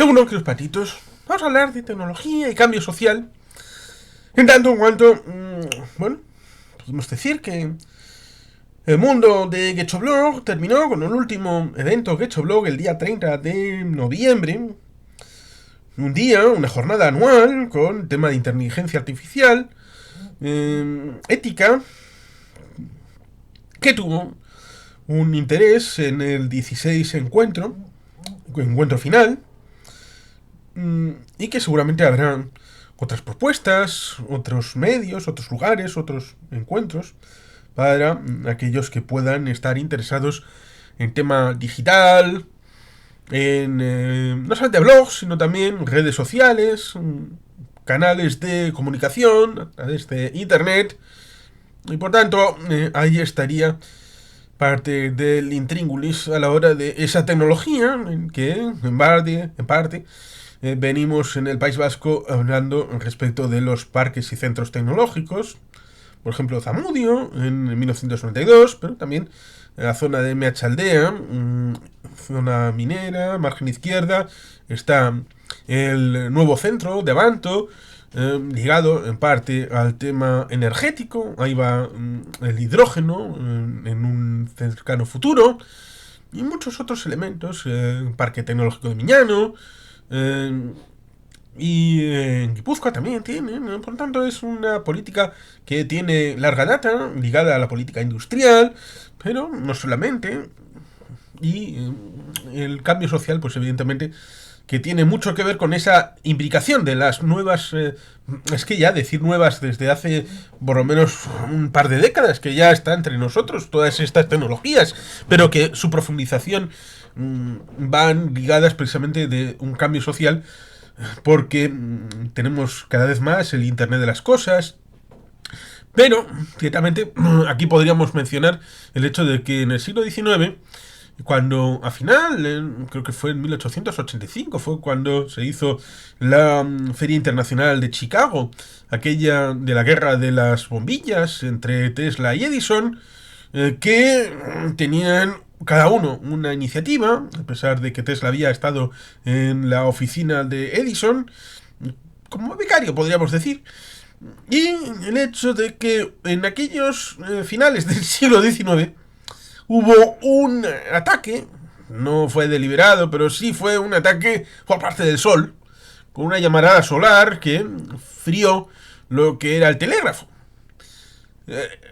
Según que los patitos, vamos a hablar de tecnología y cambio social. En tanto en cuanto, bueno, podemos decir que el mundo de GechoBlog terminó con el último evento GechoBlog el día 30 de noviembre. Un día, una jornada anual con tema de inteligencia artificial, ética, que tuvo un interés en el 16 encuentro final, y que seguramente habrá otras propuestas, otros medios, otros lugares, otros encuentros para aquellos que puedan estar interesados en tema digital, en no solamente blogs, sino también redes sociales, canales de comunicación a través de internet, y por tanto ahí estaría parte del intríngulis a la hora de esa tecnología en que en parte venimos en el País Vasco hablando respecto de los parques y centros tecnológicos. Por ejemplo, Zamudio en 1992, pero también en la zona de Meatzaldea, zona minera, margen izquierda, está el nuevo centro de Abanto, ligado en parte al tema energético. Ahí va el hidrógeno en un cercano futuro, y muchos otros elementos, Parque Tecnológico de Miñano, y en Guipúzcoa también tienen. Por tanto, es una política que tiene larga data, ligada a la política industrial, pero no solamente. Y el cambio social, pues evidentemente que tiene mucho que ver con esa implicación de las nuevas, es que ya decir nuevas desde hace por lo menos un par de décadas, que ya está entre nosotros todas estas tecnologías, pero que su profundización van ligadas precisamente de un cambio social, porque tenemos cada vez más el Internet de las cosas. Pero, ciertamente, aquí podríamos mencionar el hecho de que en el siglo XIX, cuando a final, creo que fue en 1885, fue cuando se hizo la Feria Internacional de Chicago, aquella de la guerra de las bombillas entre Tesla y Edison, que tenían cada uno una iniciativa, a pesar de que Tesla había estado en la oficina de Edison, como becario podríamos decir. Y el hecho de que en aquellos finales del siglo XIX hubo un ataque, no fue deliberado, pero sí fue un ataque por parte del Sol, con una llamarada solar que frió lo que era el telégrafo.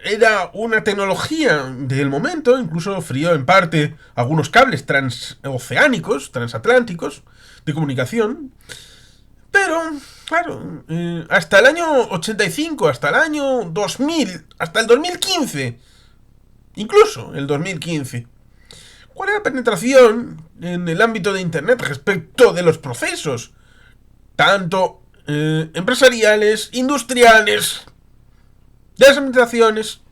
Era una tecnología del momento, incluso frió en parte algunos cables transoceánicos, transatlánticos, de comunicación. Pero, claro, hasta el año 85, hasta el año 2000, hasta el 2015, incluso el 2015, ¿cuál era la penetración en el ámbito de Internet respecto de los procesos, tanto empresariales, industriales, de las administraciones,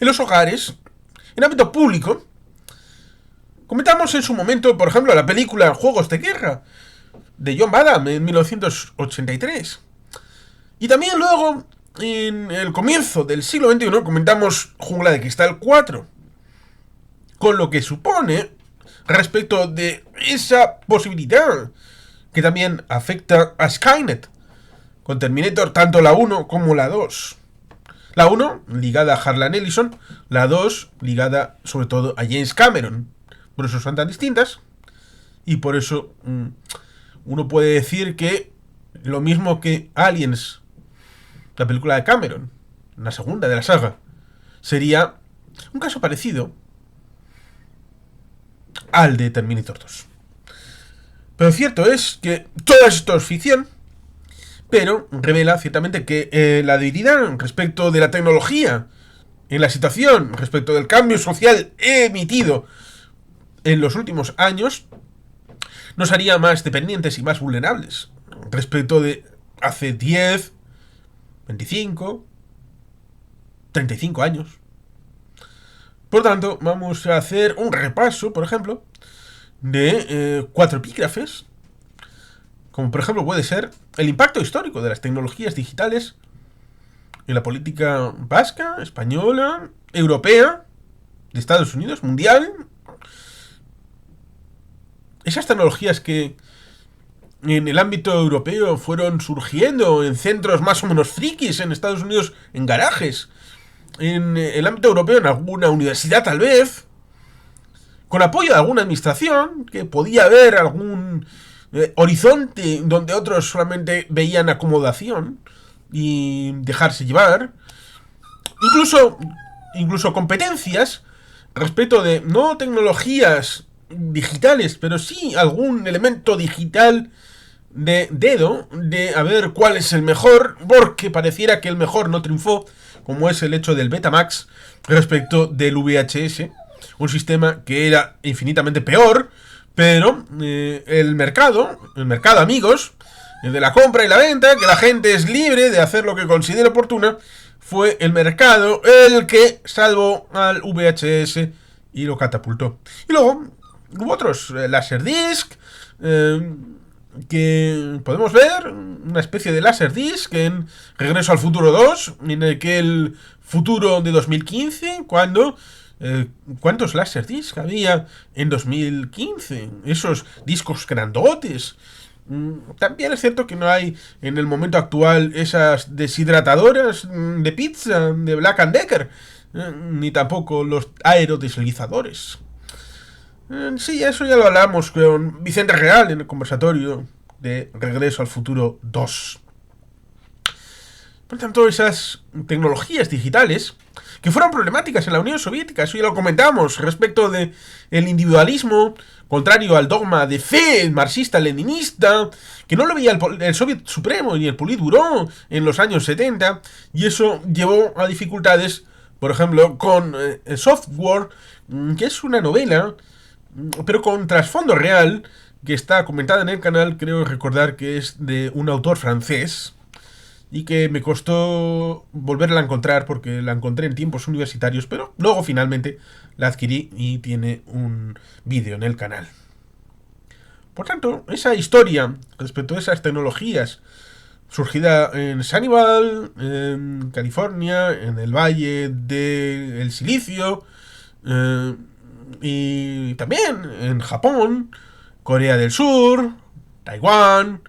en los hogares, en ámbito público? Comentamos en su momento, por ejemplo, la película Juegos de Guerra, de John Badham en 1983. Y también luego, en el comienzo del siglo XXI, comentamos Jungla de Cristal 4, con lo que supone respecto de esa posibilidad que también afecta a Skynet, con Terminator tanto la 1 como la 2. La 1 ligada a Harlan Ellison, la 2 ligada sobre todo a James Cameron. Por eso son tan distintas, y por eso uno puede decir que lo mismo que Aliens, la película de Cameron, la segunda de la saga, sería un caso parecido al de Terminator 2. Pero cierto es que todo esto es ficción, pero revela ciertamente que la debilidad respecto de la tecnología en la situación, respecto del cambio social emitido en los últimos años, nos haría más dependientes y más vulnerables respecto de hace 10, 25, 35 años. Por tanto, vamos a hacer un repaso, por ejemplo, de 4 epígrafes, como por ejemplo puede ser el impacto histórico de las tecnologías digitales en la política vasca, española, europea, de Estados Unidos, mundial. Esas tecnologías que en el ámbito europeo fueron surgiendo en centros más o menos frikis, en Estados Unidos en garajes, en el ámbito europeo en alguna universidad tal vez, con apoyo de alguna administración, que podía haber algún horizonte donde otros solamente veían acomodación y dejarse llevar. Incluso, incluso competencias respecto de no tecnologías digitales, pero sí algún elemento digital de dedo, de a ver cuál es el mejor, porque pareciera que el mejor no triunfó, como es el hecho del Betamax respecto del VHS, un sistema que era infinitamente peor, pero el mercado, amigos, el de la compra y la venta, que la gente es libre de hacer lo que considere oportuna, fue el mercado el que salvó al VHS y lo catapultó. Y luego hubo otros, Laserdisc, que podemos ver una especie de Laserdisc en Regreso al Futuro 2, en aquel futuro de 2015, cuando ¿cuántos Laserdisc había en 2015? Esos discos grandotes. También es cierto que no hay en el momento actual esas deshidratadoras de pizza de Black & Decker, ni tampoco los aerodeslizadores. Sí, eso ya lo hablamos con Vicente Real en el conversatorio de Regreso al Futuro 2. Por tanto, esas tecnologías digitales que fueron problemáticas en la Unión Soviética, eso ya lo comentamos, respecto de el individualismo, contrario al dogma de fe marxista-leninista, que no lo veía el Soviet Supremo ni el Politburó en los años 70, y eso llevó a dificultades, por ejemplo, con el Software, que es una novela, pero con trasfondo real, que está comentada en el canal, creo recordar que es de un autor francés, y que me costó volverla a encontrar porque la encontré en tiempos universitarios, pero luego finalmente la adquirí y tiene un vídeo en el canal. Por tanto, esa historia respecto a esas tecnologías surgida en Sunnyvale, en California, en el Valle del Silicio, y también en Japón, Corea del Sur, Taiwán,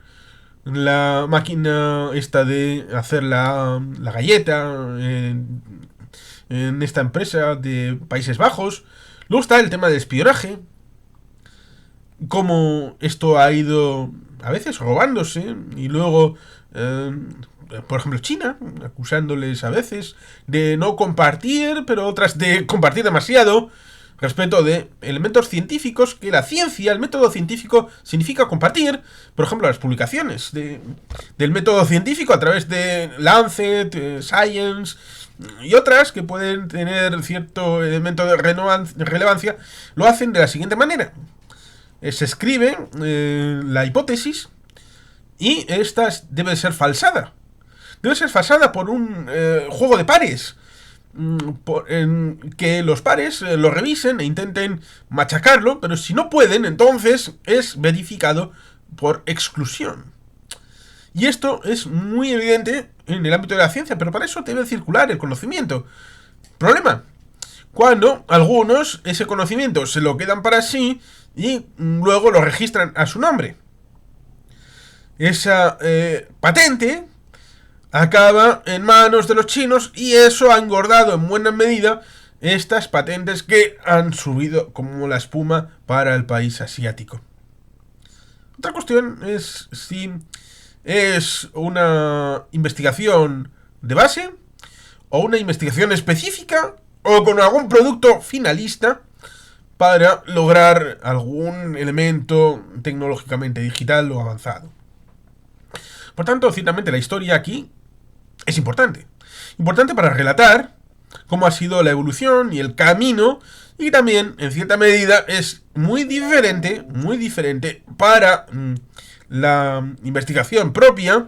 la máquina esta de hacer la galleta en esta empresa de Países Bajos. Luego está el tema del espionaje, cómo esto ha ido a veces robándose y luego por ejemplo China acusándoles a veces de no compartir, pero otras de compartir demasiado respecto de elementos científicos, que la ciencia, el método científico, significa compartir. Por ejemplo, las publicaciones del método científico a través de Lancet, Science y otras que pueden tener cierto elemento de relevancia, lo hacen de la siguiente manera. Se escribe la hipótesis y esta debe ser falsada. Debe ser falsada por un juego de pares. Que los pares lo revisen e intenten machacarlo, pero si no pueden, entonces es verificado por exclusión. Y esto es muy evidente en el ámbito de la ciencia, pero para eso debe circular el conocimiento. Problema: cuando algunos ese conocimiento se lo quedan para sí y luego lo registran a su nombre. Esa patente acaba en manos de los chinos y eso ha engordado en buena medida estas patentes que han subido como la espuma para el país asiático. Otra cuestión es si es una investigación de base o una investigación específica o con algún producto finalista para lograr algún elemento tecnológicamente digital o avanzado. Por tanto, ciertamente la historia aquí es importante. Importante para relatar cómo ha sido la evolución y el camino, y también, en cierta medida, es muy diferente para la investigación propia,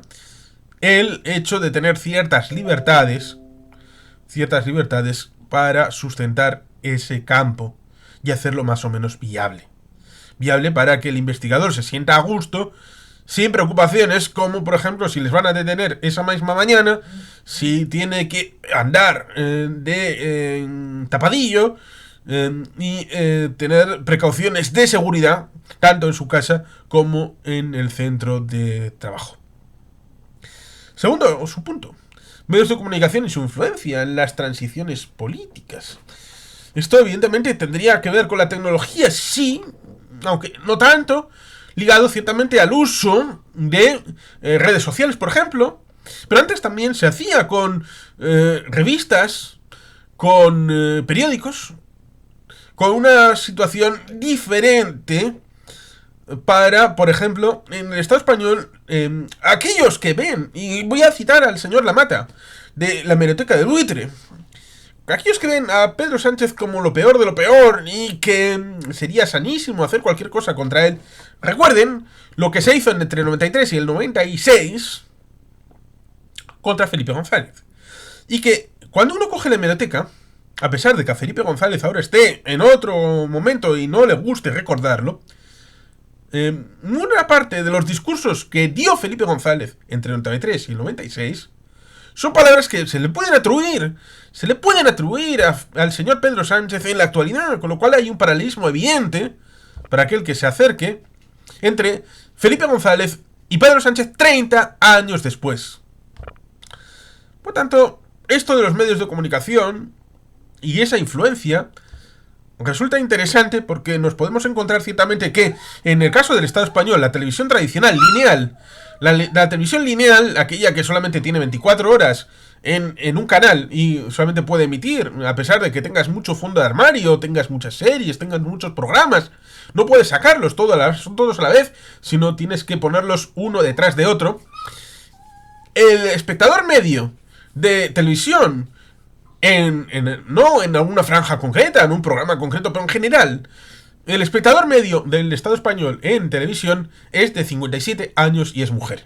el hecho de tener ciertas libertades para sustentar ese campo y hacerlo más o menos viable. Viable para que el investigador se sienta a gusto, sin preocupaciones como, por ejemplo, si les van a detener esa misma mañana, si tiene que andar de tapadillo, tener precauciones de seguridad tanto en su casa como en el centro de trabajo. Segundo, su punto. Medios de comunicación y su influencia en las transiciones políticas. Esto evidentemente tendría que ver con la tecnología, sí, aunque no tanto, ligado ciertamente al uso de redes sociales, por ejemplo. Pero antes también se hacía con revistas, con periódicos, con una situación diferente para, por ejemplo, en el Estado español, aquellos que ven, y voy a citar al señor Lamata, de la hemeroteca de Buitre, aquellos que ven a Pedro Sánchez como lo peor de lo peor y que sería sanísimo hacer cualquier cosa contra él, recuerden lo que se hizo entre el 93 y el 96 contra Felipe González. Y que cuando uno coge la hemeroteca, a pesar de que a Felipe González ahora esté en otro momento y no le guste recordarlo, una parte de los discursos que dio Felipe González entre el 93 y el 96 son palabras que se le pueden atribuir al señor Pedro Sánchez en la actualidad, con lo cual hay un paralelismo evidente para aquel que se acerque entre Felipe González y Pedro Sánchez 30 años después. Por tanto, esto de los medios de comunicación y esa influencia resulta interesante porque nos podemos encontrar ciertamente que en el caso del Estado español, la televisión tradicional, lineal, la televisión lineal, aquella que solamente tiene 24 horas en un canal y solamente puede emitir, a pesar de que tengas mucho fondo de armario, tengas muchas series, tengas muchos programas, no puedes sacarlos son todos a la vez, sino tienes que ponerlos uno detrás de otro. El espectador medio de televisión, no en alguna franja concreta, en un programa concreto, pero en general, el espectador medio del Estado español en televisión es de 57 años y es mujer.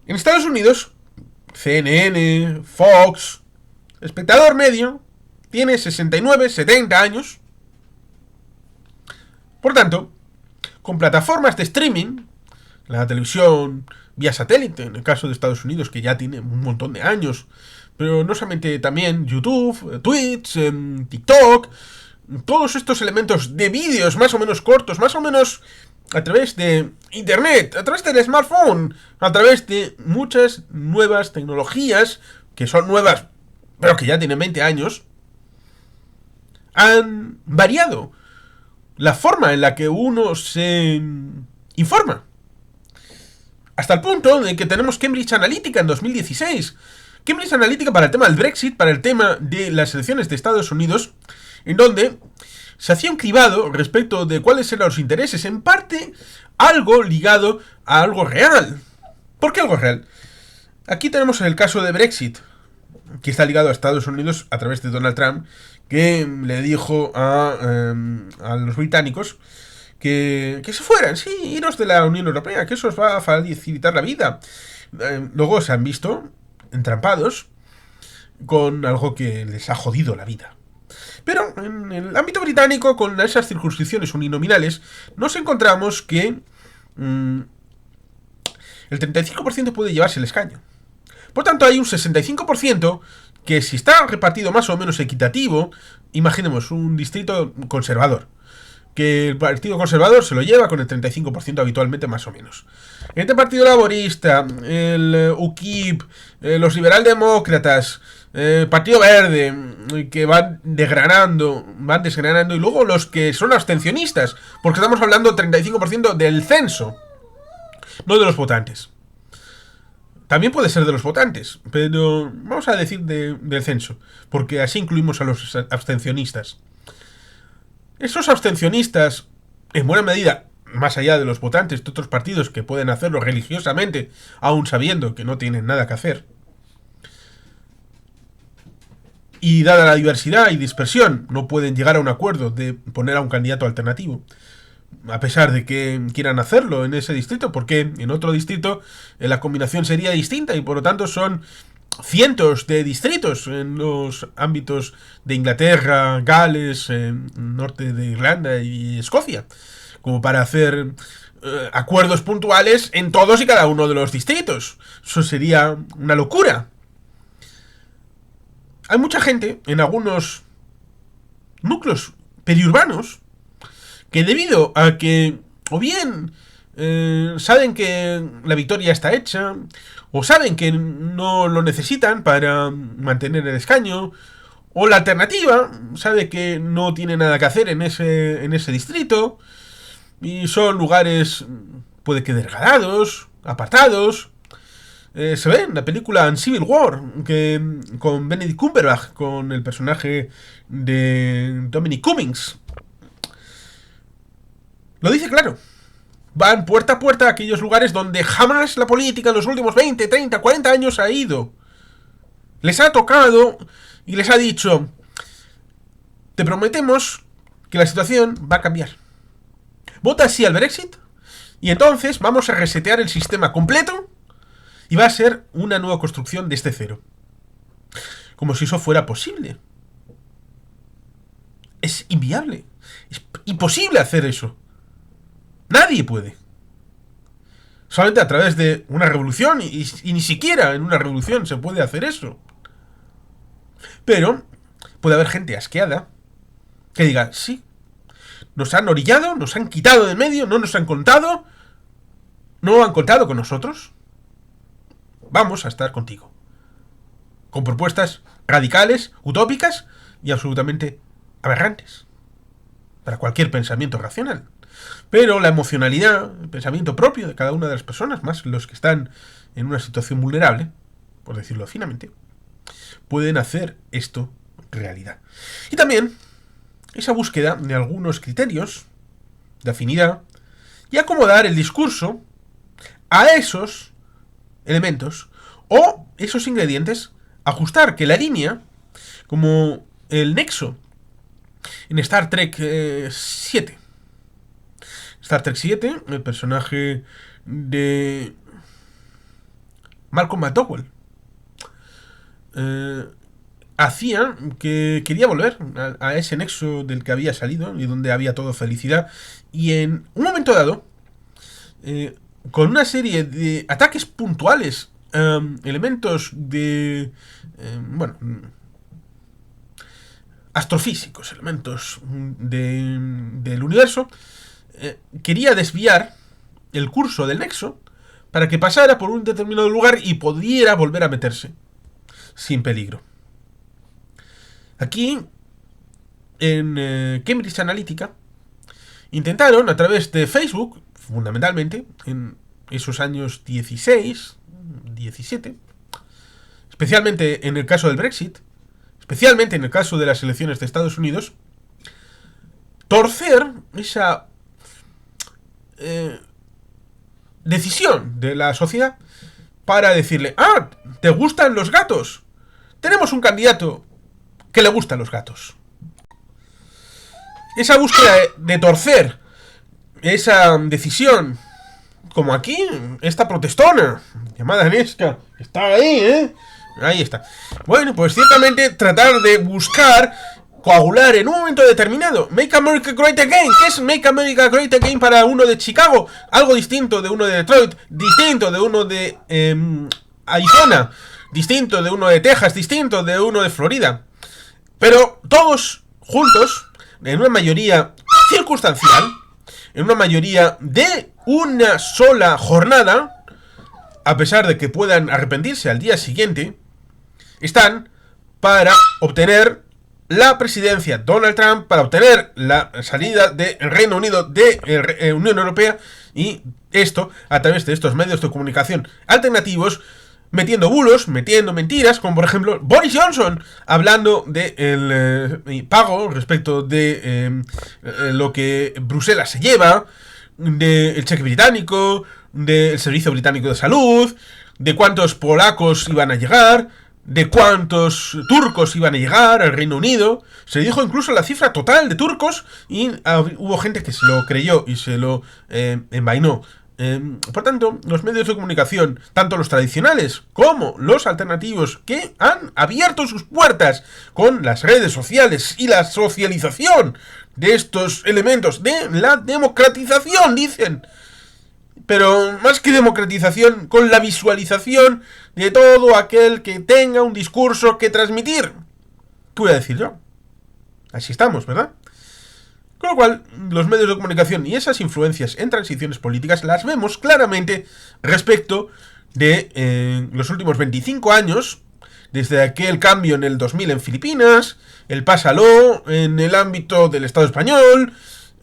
En Estados Unidos, CNN, Fox, el espectador medio tiene 69, 70 años. Por tanto, con plataformas de streaming, la televisión vía satélite, en el caso de Estados Unidos, que ya tiene un montón de años, pero no solamente también YouTube, Twitch, TikTok, todos estos elementos de vídeos más o menos cortos, más o menos a través de internet, a través del smartphone, a través de muchas nuevas tecnologías, que son nuevas, pero que ya tienen 20 años, han variado la forma en la que uno se informa. Hasta el punto de que tenemos Cambridge Analytica en 2016. Cambridge Analytica para el tema del Brexit, para el tema de las elecciones de Estados Unidos, en donde se hacía un cribado respecto de cuáles eran los intereses, en parte algo ligado a algo real. ¿Por qué algo real? Aquí tenemos el caso de Brexit, que está ligado a Estados Unidos a través de Donald Trump, que le dijo a los británicos que se fueran, sí, iros de la Unión Europea, que eso os va a facilitar la vida. Luego se han visto entrampados con algo que les ha jodido la vida. Pero en el ámbito británico, con esas circunscripciones uninominales, nos encontramos que el 35% puede llevarse el escaño. Por tanto, hay un 65% que, si está repartido más o menos equitativo, imaginemos un distrito conservador, que el Partido Conservador se lo lleva con el 35% habitualmente, más o menos. Entre Partido Laborista, el UKIP, los liberaldemócratas, Partido Verde, que van desgranando, y luego los que son abstencionistas, porque estamos hablando del 35% del censo, no de los votantes. También puede ser de los votantes, pero vamos a decir del censo, porque así incluimos a los abstencionistas. Esos abstencionistas, en buena medida, más allá de los votantes de otros partidos que pueden hacerlo religiosamente, aun sabiendo que no tienen nada que hacer, y dada la diversidad y dispersión, no pueden llegar a un acuerdo de poner a un candidato alternativo, a pesar de que quieran hacerlo en ese distrito, porque en otro distrito la combinación sería distinta y por lo tanto son cientos de distritos en los ámbitos de Inglaterra, Gales, norte de Irlanda y Escocia, como para hacer acuerdos puntuales en todos y cada uno de los distritos. Eso sería una locura. Hay mucha gente en algunos núcleos periurbanos que, debido a que o bien saben que la victoria está hecha, o saben que no lo necesitan para mantener el escaño, o la alternativa sabe que no tiene nada que hacer en ese distrito, y son lugares, puede que degradados, apartados. Se ve en la película en Civil War, que con Benedict Cumberbatch, con el personaje de Dominic Cummings. Lo dice claro. Van puerta a puerta a aquellos lugares donde jamás la política en los últimos 20, 30, 40 años ha ido. Les ha tocado y les ha dicho: te prometemos que la situación va a cambiar. Vota sí al Brexit y entonces vamos a resetear el sistema completo y va a ser una nueva construcción desde cero. Como si eso fuera posible. Es inviable. Es imposible hacer eso. Nadie puede. Solamente a través de una revolución, y ni siquiera en una revolución se puede hacer eso. Pero puede haber gente asqueada que diga: sí, nos han orillado, nos han quitado del medio, no nos han contado, no han contado con nosotros. Vamos a estar contigo. Con propuestas radicales, utópicas y absolutamente aberrantes para cualquier pensamiento racional. Pero la emocionalidad, el pensamiento propio de cada una de las personas, más los que están en una situación vulnerable, por decirlo finamente, pueden hacer esto realidad. Y también esa búsqueda de algunos criterios de afinidad y acomodar el discurso a esos elementos o esos ingredientes, ajustar que la línea, como el nexo en Star Trek 7. Star Trek 7, el personaje de Malcolm McDowell, hacía que quería volver a ese nexo del que había salido y donde había todo felicidad, y en un momento dado, con una serie de ataques puntuales, elementos de astrofísicos, elementos del universo, quería desviar el curso del nexo para que pasara por un determinado lugar y pudiera volver a meterse sin peligro. Aquí, en Cambridge Analytica, intentaron a través de Facebook, fundamentalmente, en esos años 16, 17, especialmente en el caso del Brexit, especialmente en el caso de las elecciones de Estados Unidos, torcer esa decisión de la sociedad para decirle: ah, ¿te gustan los gatos? Tenemos un candidato que le gustan los gatos. Esa búsqueda de torcer esa decisión, como aquí, esta protestona llamada Nesca, está ahí, ahí está. Bueno, pues ciertamente tratar de buscar coagular en un momento determinado Make America Great Again. ¿Qué es Make America Great Again para uno de Chicago? Algo distinto de uno de Detroit, distinto de uno de Arizona, distinto de uno de Texas, distinto de uno de Florida. Pero todos juntos, en una mayoría circunstancial, en una mayoría de una sola jornada, a pesar de que puedan arrepentirse al día siguiente, están para obtener la presidencia Donald Trump, para obtener la salida del Reino Unido de la Unión Europea, y esto a través de estos medios de comunicación alternativos, metiendo bulos, metiendo mentiras, como por ejemplo Boris Johnson hablando del pago respecto de lo que Bruselas se lleva, del cheque británico, del servicio británico de salud, de cuántos polacos iban a llegar, de cuántos turcos iban a llegar al Reino Unido. Se dijo incluso la cifra total de turcos y hubo gente que se lo creyó y se lo envainó. Por tanto, los medios de comunicación, tanto los tradicionales como los alternativos, que han abierto sus puertas con las redes sociales y la socialización de estos elementos de la democratización, dicen. Pero más que democratización, con la visualización de todo aquel que tenga un discurso que transmitir. ¿Qué voy a decir yo? Así estamos, ¿verdad? Con lo cual, los medios de comunicación y esas influencias en transiciones políticas las vemos claramente respecto de los últimos 25 años, desde aquel cambio en el 2000 en Filipinas, el pásalo en el ámbito del Estado español,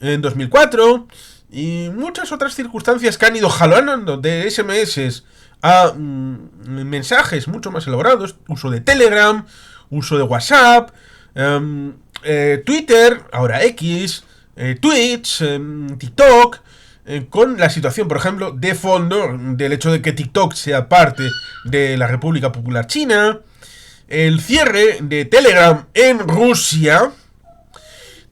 en 2004, y muchas otras circunstancias que han ido jalonando de SMS a mensajes mucho más elaborados, uso de Telegram, uso de WhatsApp, Twitter, ahora X, Twitch, TikTok, con la situación, por ejemplo, de fondo del hecho de que TikTok sea parte de la República Popular China, el cierre de Telegram en Rusia,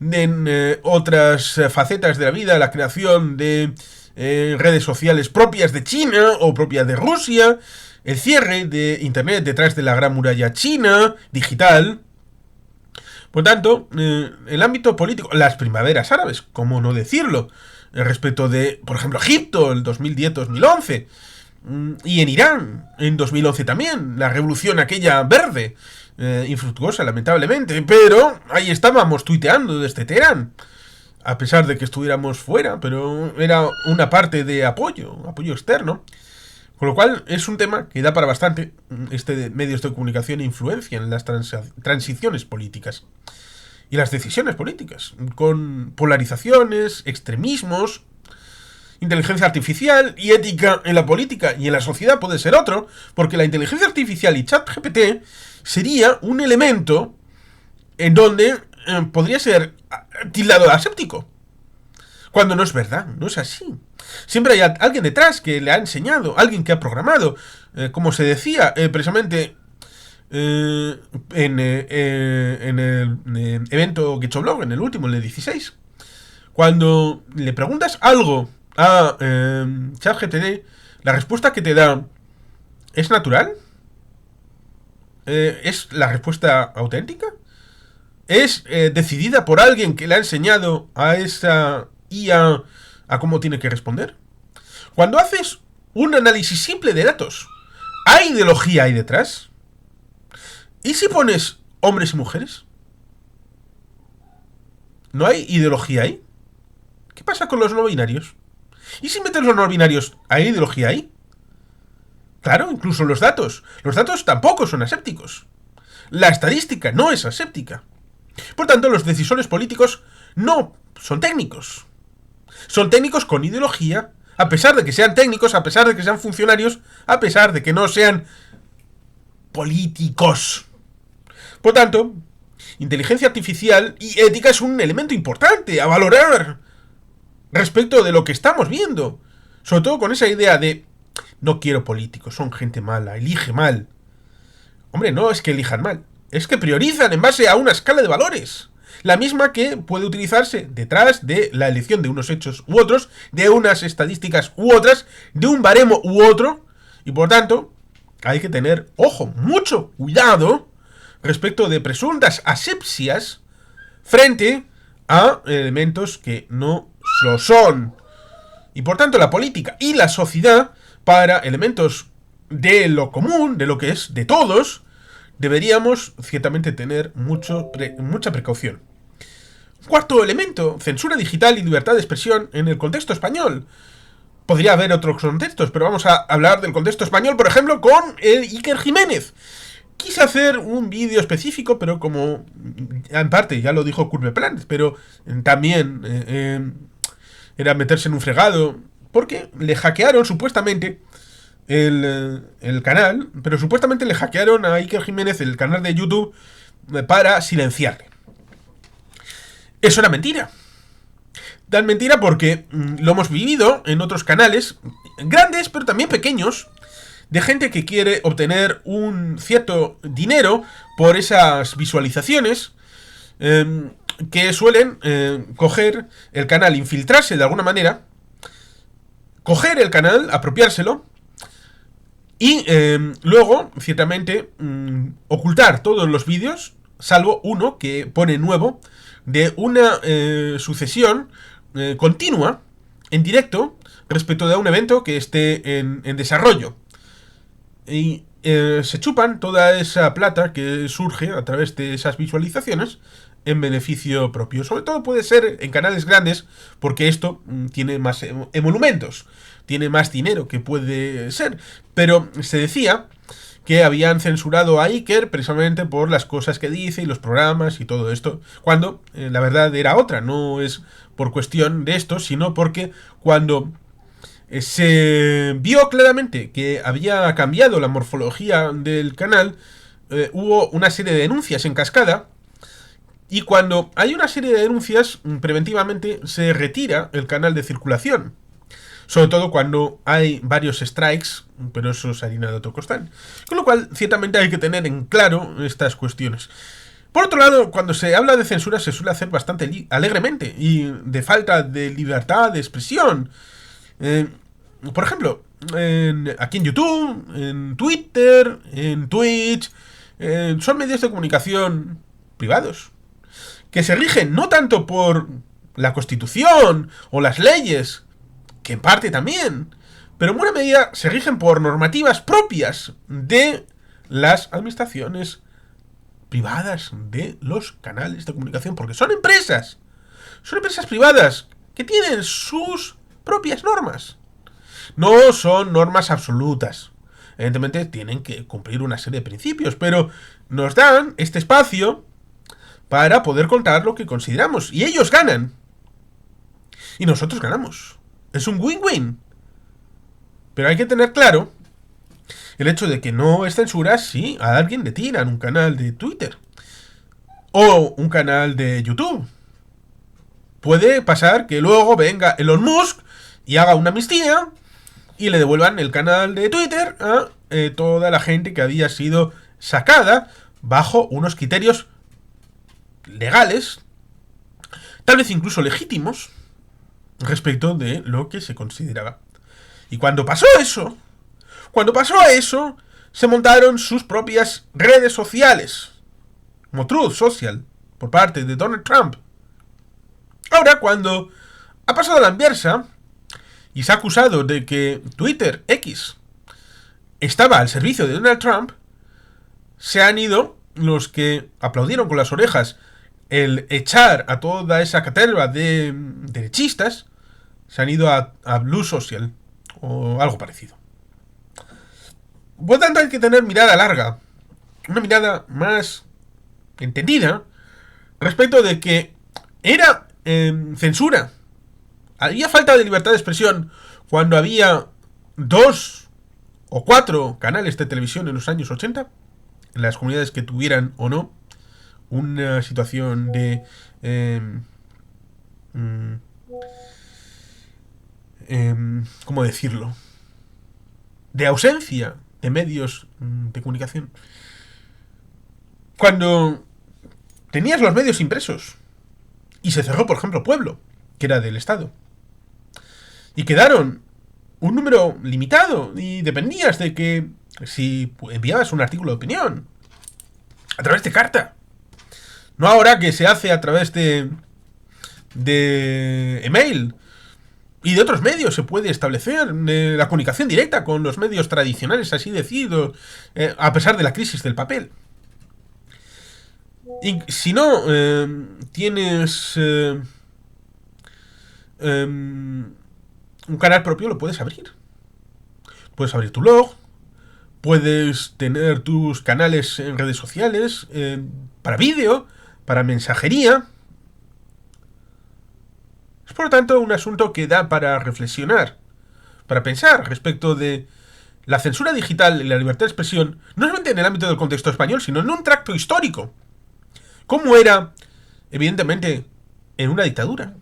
en otras facetas de la vida, la creación de redes sociales propias de China o propias de Rusia, el cierre de Internet detrás de la gran muralla china, digital. Por tanto, el ámbito político, las primaveras árabes, cómo no decirlo, respecto de, por ejemplo, Egipto, el 2010-2011, y en Irán, en 2011 también, la revolución aquella verde, infructuosa, lamentablemente, pero ahí estábamos tuiteando desde Teherán, a pesar de que estuviéramos fuera, pero era una parte de apoyo externo. Con lo cual es un tema que da para bastante de medios de comunicación e influencia en las transiciones políticas y las decisiones políticas, con polarizaciones, extremismos, inteligencia artificial y ética en la política y en la sociedad puede ser otro, porque la inteligencia artificial y ChatGPT sería un elemento en donde podría ser tildado de aséptico, cuando no es verdad, no es así. Siempre hay alguien detrás que le ha enseñado, alguien que ha programado, como se decía precisamente en el evento GitHub, en el último, en el 16. Cuando le preguntas algo a ChatGPT, la respuesta que te da es natural, es la respuesta auténtica, es decidida por alguien que le ha enseñado a esa IA a cómo tiene que responder. Cuando haces un análisis simple de datos, ¿hay ideología ahí detrás? ¿Y si pones hombres y mujeres? ¿No hay ideología ahí? ¿Qué pasa con los no binarios? ¿Y si metes los no binarios, hay ideología ahí? Claro, incluso los datos. Los datos tampoco son asépticos. La estadística no es aséptica. Por tanto, los decisores políticos no son técnicos. Son técnicos con ideología, a pesar de que sean técnicos, a pesar de que sean funcionarios, a pesar de que no sean políticos. Por tanto, inteligencia artificial y ética es un elemento importante a valorar respecto de lo que estamos viendo. Sobre todo con esa idea de no quiero políticos, son gente mala, elige mal. Hombre, no es que elijan mal, es que priorizan en base a una escala de valores. La misma que puede utilizarse detrás de la elección de unos hechos u otros, de unas estadísticas u otras, de un baremo u otro, y por tanto hay que tener, ojo, mucho cuidado respecto de presuntas asepsias frente a elementos que no lo son. Y por tanto la política y la sociedad, para elementos de lo común, de lo que es de todos, deberíamos ciertamente tener mucha precaución. Cuarto elemento, censura digital y libertad de expresión en el contexto español. Podría haber otros contextos, pero vamos a hablar del contexto español, por ejemplo, con Iker Jiménez. Quise hacer un vídeo específico, pero como en parte ya lo dijo Curve Planet, pero también era meterse en un fregado, porque le hackearon supuestamente el canal, pero supuestamente le hackearon a Iker Jiménez el canal de YouTube para silenciarle. Eso era mentira. Tan mentira porque lo hemos vivido en otros canales, grandes pero también pequeños, de gente que quiere obtener un cierto dinero por esas visualizaciones, que suelen coger el canal, infiltrarse de alguna manera, coger el canal, apropiárselo, y luego, ciertamente, ocultar todos los vídeos, salvo uno que pone nuevo, de una sucesión continua, en directo, respecto de un evento que esté en desarrollo. Y se chupan toda esa plata que surge a través de esas visualizaciones en beneficio propio. Sobre todo puede ser en canales grandes, porque esto tiene más emolumentos, tiene más dinero que puede ser. Pero se decía que habían censurado a Iker precisamente por las cosas que dice y los programas y todo esto, cuando la verdad era otra. No es por cuestión de esto, sino porque cuando se vio claramente que había cambiado la morfología del canal, hubo una serie de denuncias en cascada. Y cuando hay una serie de denuncias, preventivamente se retira el canal de circulación. Sobre todo cuando hay varios strikes, pero eso es harina de otro costal. Con lo cual, ciertamente hay que tener en claro estas cuestiones. Por otro lado, cuando se habla de censura se suele hacer bastante alegremente y de falta de libertad de expresión. Por ejemplo, aquí en YouTube, en Twitter, en Twitch, son medios de comunicación privados, que se rigen no tanto por la Constitución o las leyes, que en parte también, pero en buena medida se rigen por normativas propias de las administraciones privadas de los canales de comunicación, porque son empresas privadas que tienen sus propias normas. No son normas absolutas. Evidentemente tienen que cumplir una serie de principios, pero nos dan este espacio para poder contar lo que consideramos. Y ellos ganan. Y nosotros ganamos. Es un win-win. Pero hay que tener claro el hecho de que no es censura si a alguien le tiran un canal de Twitter o un canal de YouTube. Puede pasar que luego venga Elon Musk y haga una amnistía y le devuelvan el canal de Twitter a toda la gente que había sido sacada bajo unos criterios legales, tal vez incluso legítimos, respecto de lo que se consideraba. Y cuando pasó eso, se montaron sus propias redes sociales, como Truth Social, por parte de Donald Trump. Ahora, cuando ha pasado a la inversa y se ha acusado de que Twitter X estaba al servicio de Donald Trump, se han ido los que aplaudieron con las orejas el echar a toda esa caterva de derechistas, se han ido a Blue Social o algo parecido. Por lo tanto, hay que tener mirada larga, una mirada más entendida respecto de que era censura. Había falta de libertad de expresión cuando había 2 o 4 canales de televisión en los años 80, en las comunidades que tuvieran o no una situación de ¿cómo decirlo? De ausencia de medios de comunicación. Cuando tenías los medios impresos y se cerró, por ejemplo, Pueblo, que era del Estado, y quedaron un número limitado y dependías de que si enviabas un artículo de opinión a través de carta, no ahora que se hace a través de email y de otros medios, se puede establecer la comunicación directa con los medios tradicionales, así decidido, a pesar de la crisis del papel. Y si no tienes un canal propio, lo puedes abrir. Puedes abrir tu blog, puedes tener tus canales en redes sociales, para vídeo, para mensajería. Es por lo tanto un asunto que da para reflexionar, para pensar respecto de la censura digital y la libertad de expresión, no solamente en el ámbito del contexto español, sino en un tracto histórico. ¿Cómo era, evidentemente, en una dictadura?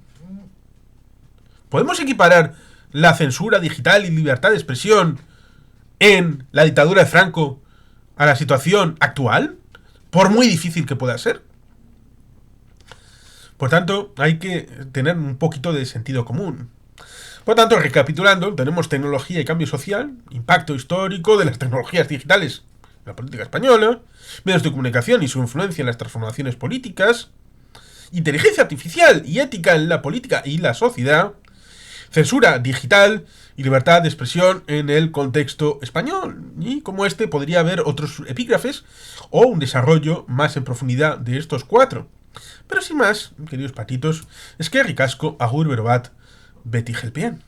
¿Podemos equiparar la censura digital y libertad de expresión en la dictadura de Franco a la situación actual? Por muy difícil que pueda ser. Por tanto, hay que tener un poquito de sentido común. Por tanto, recapitulando, tenemos tecnología y cambio social, impacto histórico de las tecnologías digitales en la política española, medios de comunicación y su influencia en las transformaciones políticas, inteligencia artificial y ética en la política y la sociedad, censura digital y libertad de expresión en el contexto español. Y como podría haber otros epígrafes o un desarrollo más en profundidad de estos 4. Pero sin más, queridos patitos, es que ricasco, agur berobat, Betty Gelpien.